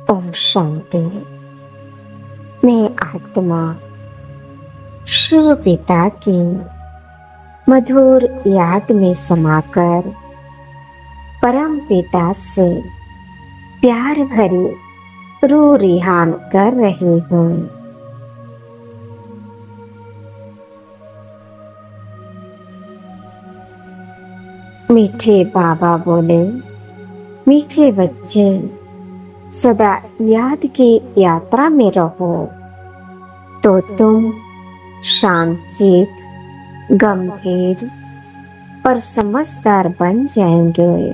ओम शांति। मैं आत्मा शिव पिता की मधुर याद में समाकर परम पिता से प्यार भरी रूह रिहान कर रही हूँ। मीठे बाबा बोले, मीठे बच्चे सदा याद की यात्रा में रहो तो तुम शांतचित, गंभीर और समझदार बन जाएंगे।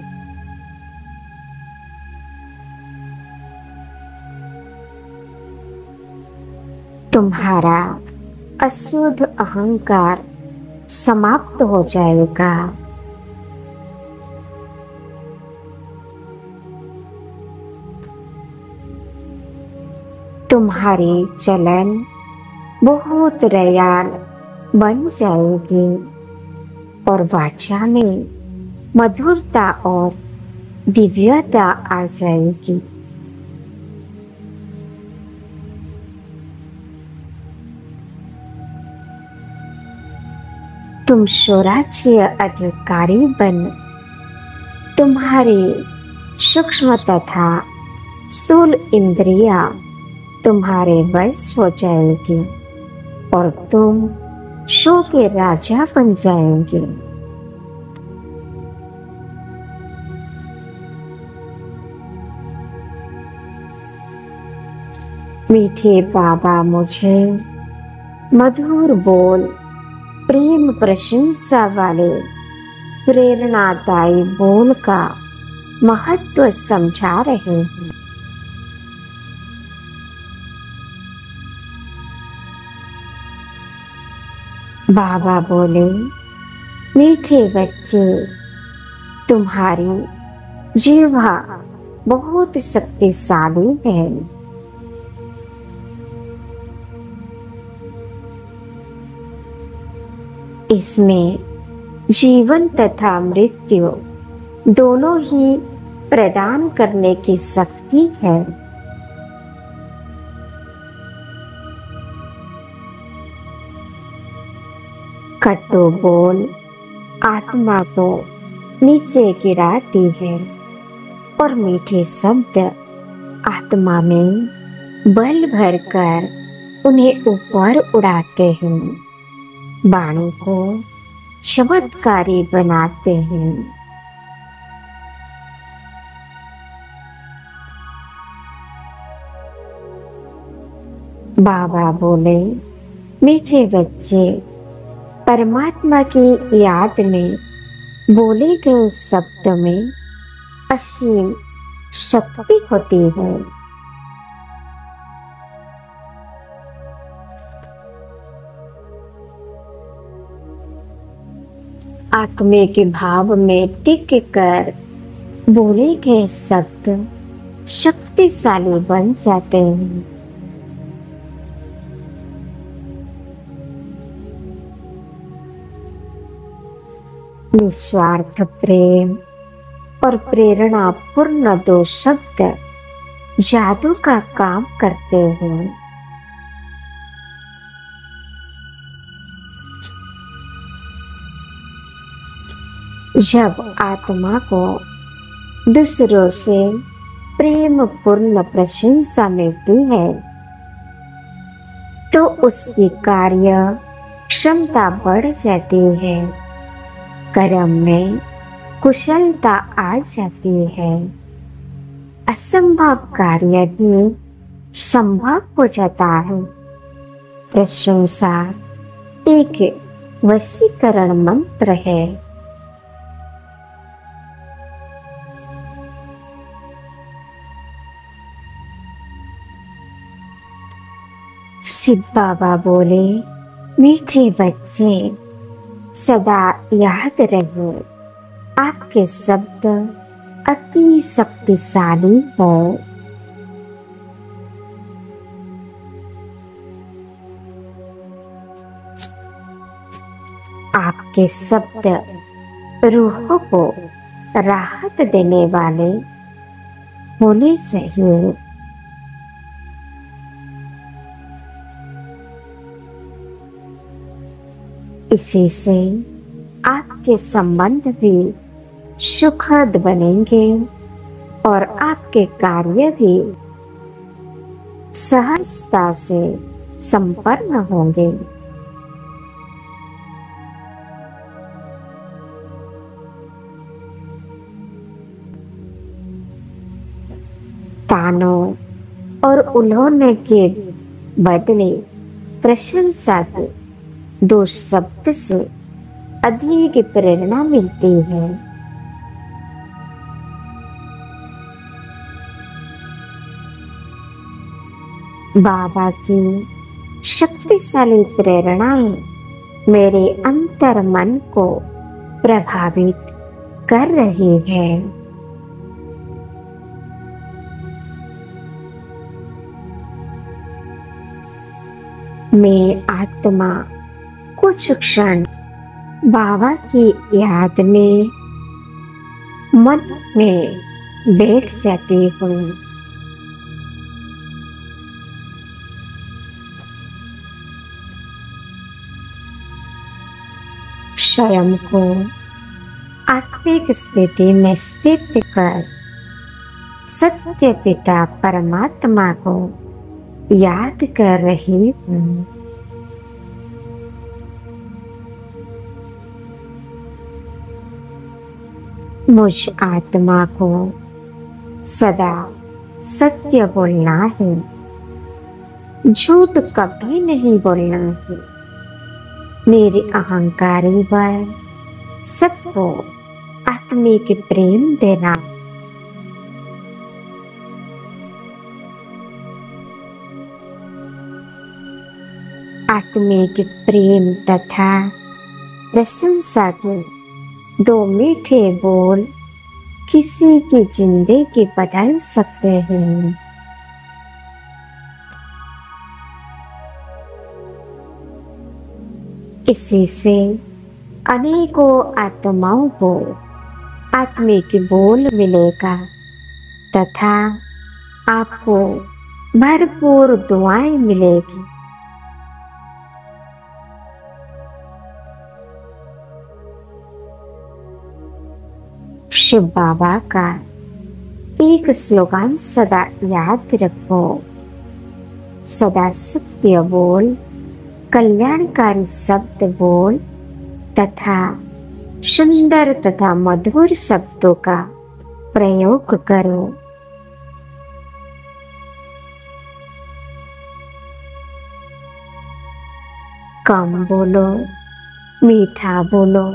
तुम्हारा अशुद्ध अहंकार समाप्त हो जाएगा। तुम्हारी चलन बहुत रयाल बन जाएगी और वाचा में मधुरता और दिव्यता आ जाएगी। तुम स्वराज्य अधिकारी बन तुम्हारी सूक्ष्म तथा स्थूल इंद्रियां तुम्हारे वश हो जाएगी और तुम शो के राजा बन जाएंगे। मीठे बाबा मुझे मधुर बोल, प्रेम प्रशंसा वाले प्रेरणादायी बोल का महत्व समझा रहे हैं। बाबा बोले, मीठे बच्चे तुम्हारी जीवा बहुत शक्तिशाली है। इसमें जीवन तथा मृत्यु दोनों ही प्रदान करने की शक्ति है। कटु बोल आत्मा को नीचे गिराती है और मीठे शब्द आत्मा में बल भरकर उन्हें ऊपर उड़ाते हैं, वाणी को चमत्कारी बनाते हैं। बाबा बोले, मीठे बच्चे परमात्मा की याद में बोले गए शब्द में असीम शक्ति होती है। आत्मे के भाव में टिक कर बोले गए शब्द शक्तिशाली बन जाते हैं। निस्वार्थ प्रेम और प्रेरणा पूर्ण दो शब्द जादू का काम करते हैं। जब आत्मा को दूसरों से प्रेम पूर्ण प्रशंसा मिलती है तो उसकी कार्य क्षमता बढ़ जाती है, कर्म में कुशलता आ जाती है, असंभव कार्य भी संभव हो जाता है। प्रशंसा एक वशीकरण मंत्र है। शिव बाबा बोले, मीठे बच्चे सदा याद रहे, आपके शब्द अति शक्तिशाली है। आपके शब्द रूह को राहत देने वाले होने चाहिए। इसी से आपके संबंध भी सुखद बनेंगे और आपके कार्य भी सहजता से संपन्न होंगे। तानों और उल्होने के बदले प्रशंसा के दो शब्द से अधिक प्रेरणा मिलती है। बाबा की शक्तिशाली प्रेरणाएं मेरे अंतर मन को प्रभावित कर रही है। मैं आत्मा कुछ क्षण बाबा की याद में मन में बैठ जाती हूँ। स्वयं को आत्मिक स्थिति में स्थित कर सत्य पिता परमात्मा को याद कर रही हूँ। मुझ आत्मा को सदा सत्य बोलना है, झूठ कभी नहीं बोलना है। मेरे अहंकारी व सबको आत्मिक प्रेम देना। आत्मिक प्रेम तथा प्रशंसा के दो मीठे बोल किसी की जिंदगी बदल सकते हैं। इसी से अनेकों आत्माओं को आत्मिक बोल मिलेगा तथा आपको भरपूर दुआएं मिलेगी। शिव बाबा का एक स्लोगन सदा याद रखो, सदा सत्य बोल, कल्याणकारी शब्द बोल तथा सुंदर तथा मधुर शब्दों का प्रयोग करो। कम बोलो, मीठा बोलो,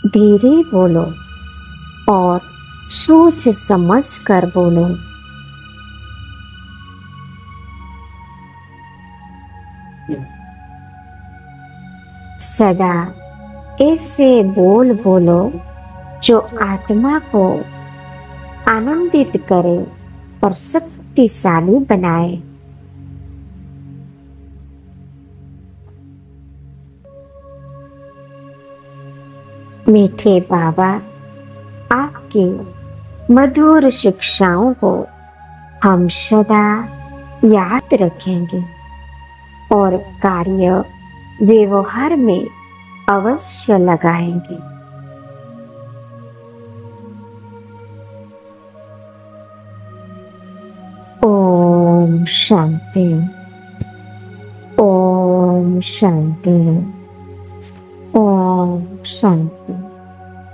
धीरे बोलो और सोच समझ कर बोलो। सदा ऐसे बोल बोलो जो आत्मा को आनंदित करे और शक्तिशाली बनाए। मीठे बाबा आपकी मधुर शिक्षाओं को हम सदा याद रखेंगे और कार्य व्यवहार में अवश्य लगाएंगे। ओम शांति, ओम शांति, ओम शांति।